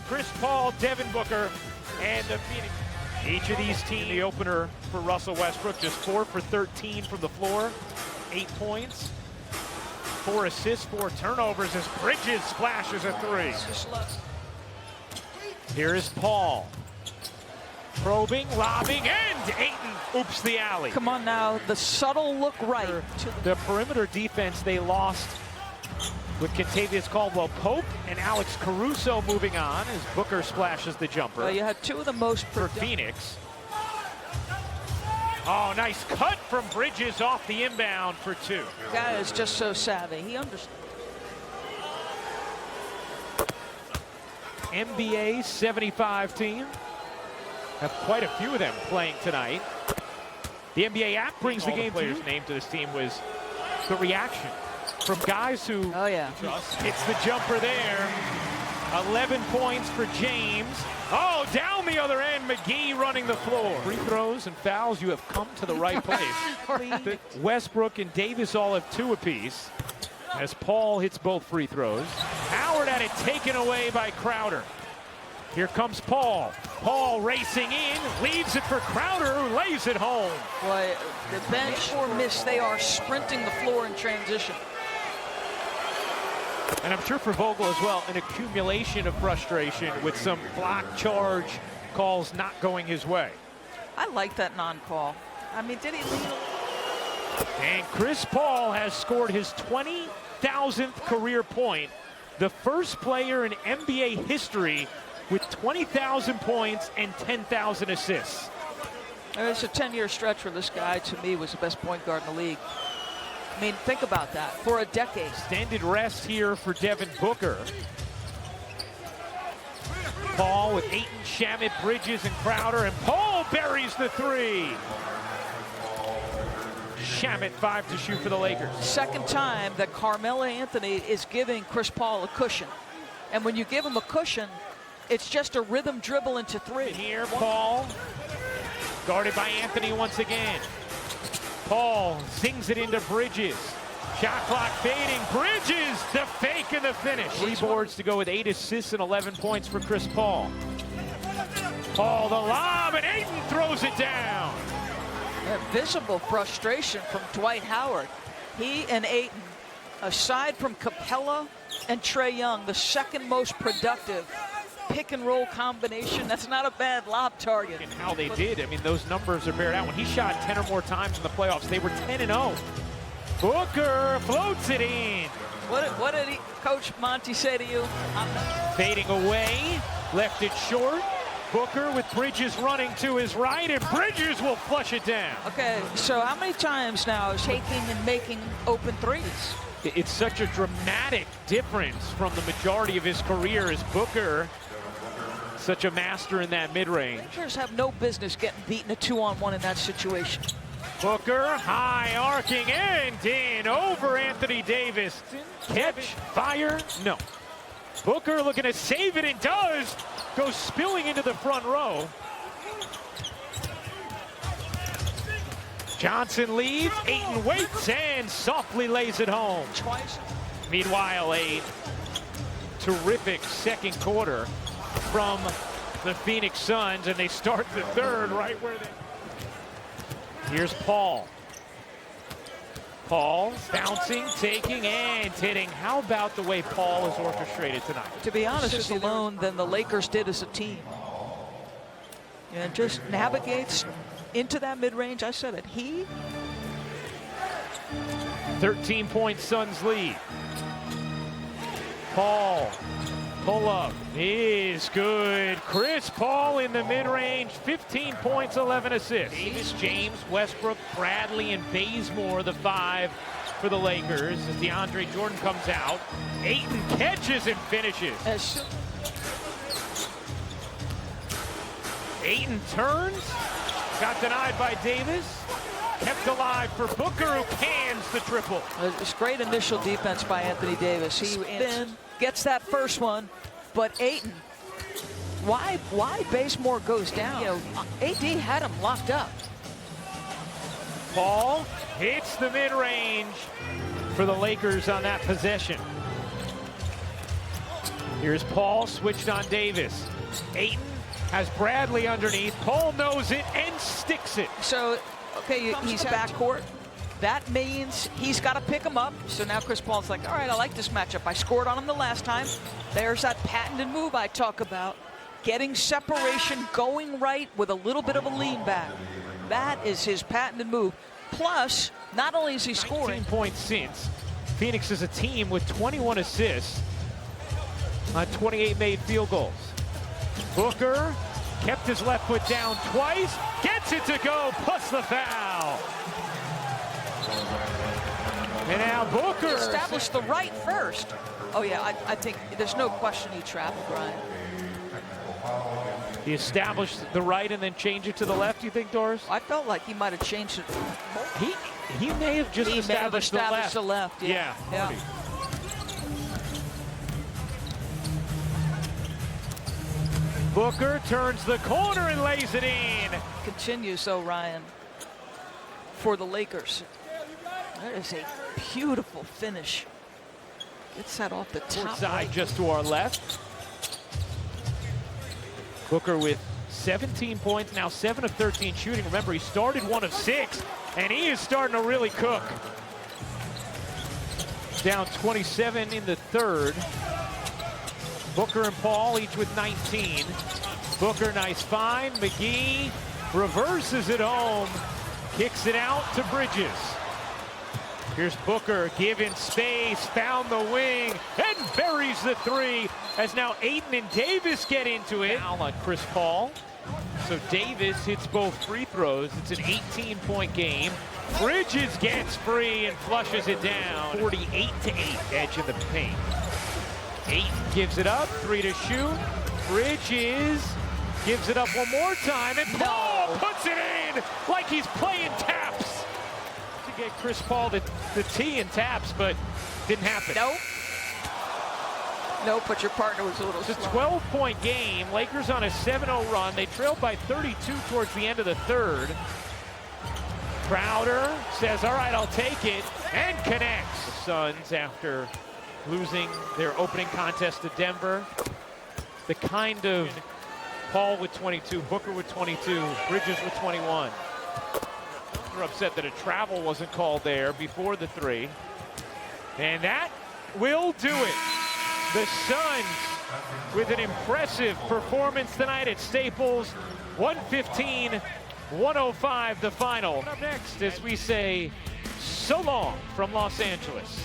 Chris Paul, Devin Booker, and the Phoenix. Each of these teams, the opener for Russell Westbrook, just 4 for 13 from the floor, 8 points, 4 assists, 4 turnovers as Bridges splashes a 3. Here is Paul. Probing, lobbing, and Ayton oops the alley. Come on now, the subtle look right. The perimeter defense they lost with Kentavious Caldwell-Pope and Alex Caruso moving on as Booker splashes the jumper. Well, you had 2 of the most for Phoenix. Oh, nice cut from Bridges off the inbound for 2. The guy is just so savvy. He understands. NBA 75 team. Have quite a few of them playing tonight. The NBA app brings the game. Player's name to this team was the reaction from guys who hits the jumper there. 11 points for James. Oh, down the other end, McGee running the floor. Free throws and fouls, you have come to the right place. Westbrook and Davis all have 2 apiece as Paul hits both free throws. Howard had it taken away by Crowder. Here comes Paul. Paul racing in, leaves it for Crowder, who lays it home. Boy, the bench or miss, they are sprinting the floor in transition. And I'm sure for Vogel as well, an accumulation of frustration with some block charge calls not going his way. I like that non-call. I mean, did he lead? And Chris Paul has scored his 20,000th career point, the first player in NBA history with 20,000 points and 10,000 assists. It's a 10-year stretch where this guy, to me, was the best point guard in the league. I mean, think about that. For a decade. Extended rest here for Devin Booker. Paul with Ayton, Shamet, Bridges, and Crowder, and Paul buries the 3. Shamet 5 to shoot for the Lakers. Second time that Carmelo Anthony is giving Chris Paul a cushion. And when you give him a cushion, it's just a rhythm dribble into 3. Here, Paul, guarded by Anthony once again. Paul zings it into Bridges. Shot clock fading. Bridges, the fake and the finish. 3 boards to go with 8 assists and 11 points for Chris Paul. Paul the lob, and Ayton throws it down. A visible frustration from Dwight Howard. He and Ayton, aside from Capella and Trae Young, the second most productive pick and roll combination. That's not a bad lob target. And how they did, I mean, those numbers are bared out. When he shot 10 or more times in the playoffs, they were 10-0. Booker floats it in. What did Coach Monty say to you? Fading away, left it short. Booker with Bridges running to his right, and Bridges will flush it down. Okay, so how many times now is taking and making open 3s? It's such a dramatic difference from the majority of his career as Booker, such a master in that mid-range. Lakers have no business getting beaten a 2-on-1 in that situation. Booker, high arcing and in over Anthony Davis. Catch, fire, no. Booker looking to save it and does. Goes spilling into the front row. Johnson leads, Ayton waits and softly lays it home. Twice. Meanwhile, a terrific second quarter from the Phoenix Suns, and they start the third right where they... Here's Paul. Paul bouncing, taking, and hitting. How about the way Paul is orchestrated tonight? To be honest, it's alone than the Lakers did as a team. And just navigates into that mid-range. I said it. 13-point Suns lead. Paul, pull up is good. Chris Paul in the mid-range, 15 points, 11 assists. Davis, James, Westbrook, Bradley, and Bazemore, the 5 for the Lakers as DeAndre Jordan comes out. Ayton catches and finishes. Ayton turns, got denied by Davis. Kept alive for Booker, who cans the triple. It's great initial defense by Anthony Davis. He then gets that first one, but Ayton, why Bazemore goes down? You know, AD had him locked up. Paul hits the mid-range for the Lakers on that possession. Here's Paul, switched on Davis. Ayton has Bradley underneath. Paul knows it and sticks it. So, okay, he's backcourt. That means he's got to pick him up. So now Chris Paul's like, all right, I like this matchup. I scored on him the last time. There's that patented move I talk about. Getting separation, going right with a little bit of a lean back. That is his patented move. Plus, not only is he scoring 19 points since. Phoenix is a team with 21 assists on 28 made field goals. Booker kept his left foot down twice, gets it to go, plus the foul. And now Booker established the right first. Oh yeah, I think there's no question he traveled, Brian. He established the right and then changed it to the left, you think, Doris? I felt like he might have changed it. He may have just established the left. Yeah. Booker turns the corner and lays it in. Continues though, Ryan, for the Lakers. That is a beautiful finish. Gets that off the top side right. just to our left. Booker with 17 points, now 7 of 13 shooting. Remember, he started 1 of 6, and he is starting to really cook. Down 27 in the third. Booker and Paul each with 19. Booker, nice find. McGee reverses it home, kicks it out to Bridges. Here's Booker, given space, found the wing, and buries the three, as now Ayton and Davis get into it. Foul on Chris Paul. So Davis hits both free throws. It's an 18-point game. Bridges gets free and flushes it down. 48-8, edge of the paint. Ayton gives it up, 3 to shoot. Bridges gives it up one more time, and Paul puts it in like he's playing taps. To get Chris Paul the tee and taps, but didn't happen. Nope, but your partner was a little slow. It's a 12-point game. Lakers on a 7-0 run. They trailed by 32 towards the end of the third. Crowder says, all right, I'll take it, and connects. The Suns, after losing their opening contest to Denver, the kind of Paul with 22, Booker with 22, Bridges with 21. They're upset that a travel wasn't called there before the three. And that will do it. The Suns with an impressive performance tonight at Staples. 115-105 the final. Up next as we say so long from Los Angeles.